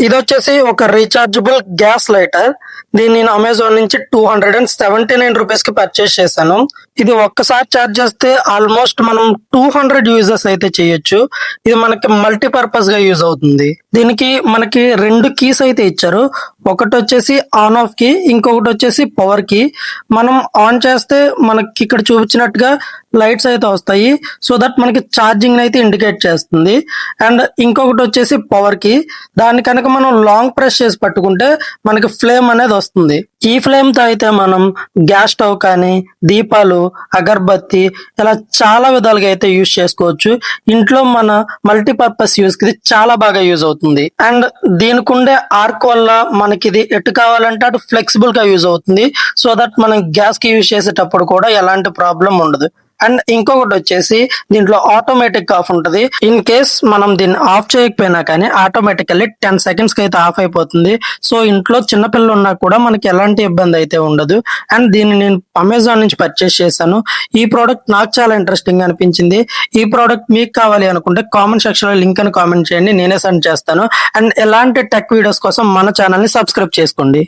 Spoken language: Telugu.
ఇది వచ్చేసి ఒక రీచార్జబుల్ గ్యాస్ లైటర్. దీన్ని నేను అమెజాన్ నుంచి 279 రూపీస్ కి పర్చేస్ చేశాను. ఇది ఒక్కసారి ఛార్జ్ చేస్తే ఆల్మోస్ట్ మనం 200 యూజెస్ అయితే చేయొచ్చు. ఇది మనకి మల్టీపర్పస్ గా యూజ్ అవుతుంది. దీనికి మనకి 2 కీస్ అయితే ఇచ్చారు. ఒకటి వచ్చేసి ఆన్ ఆఫ్ కి, ఇంకొకటి వచ్చేసి పవర్ కి. మనం ఆన్ చేస్తే మనకి ఇక్కడ చూపించినట్టుగా లైట్స్ అయితే వస్తాయి. సో దట్ మనకి ఛార్జింగ్ అయితే ఇండికేట్ చేస్తుంది. అండ్ ఇంకొకటి వచ్చేసి పవర్ కి. దాని కనుక మనం లాంగ్ ప్రెస్ చేసి పట్టుకుంటే మనకి ఫ్లేమ్ అనేది వస్తుంది. ఈ ఫ్లేమ్ తో అయితే మనం గ్యాస్ స్టవ్ కానీ, దీపాలు, అగర్బత్తి ఇలా చాలా విధాలుగా అయితే యూజ్ చేసుకోవచ్చు. ఇంట్లో మన మల్టీపర్పస్ యూజ్ కి ఇది చాలా బాగా యూజ్ అవుతుంది. అండ్ దీనికి ఉండే ఆర్క్ వల్ల మనకి ఇది ఎటు కావాలంటే అటు ఫ్లెక్సిబుల్ గా యూజ్ అవుతుంది. సో దట్ మనం గ్యాస్ కి యూజ్ చేసేటప్పుడు కూడా ఎలాంటి ప్రాబ్లం ఉండదు. అండ్ ఇంకొకటి వచ్చేసి దీంట్లో ఆటోమేటిక్ ఆఫ్ ఉంటుంది. ఇన్ కేస్ మనం దీన్ని ఆఫ్ చేయకపోయినా కానీ ఆటోమేటికల్లీ 10 సెకండ్స్ కి అయితే ఆఫ్ అయిపోతుంది. సో ఇంట్లో చిన్నపిల్లలు ఉన్నా కూడా మనకి ఎలాంటి ఇబ్బంది అయితే ఉండదు. అండ్ దీన్ని నేను అమెజాన్ నుంచి పర్చేస్ చేశాను. ఈ ప్రోడక్ట్ నాకు చాలా ఇంట్రెస్టింగ్ అనిపించింది. ఈ ప్రోడక్ట్ మీకు కావాలి అనుకుంటే కామెంట్ సెక్షన్ లో లింక్ అని కామెంట్ చేయండి, నేనే సెండ్ చేస్తాను. అండ్ ఎలాంటి టెక్ వీడియోస్ కోసం మన ఛానల్ ని సబ్స్క్రైబ్ చేసుకోండి.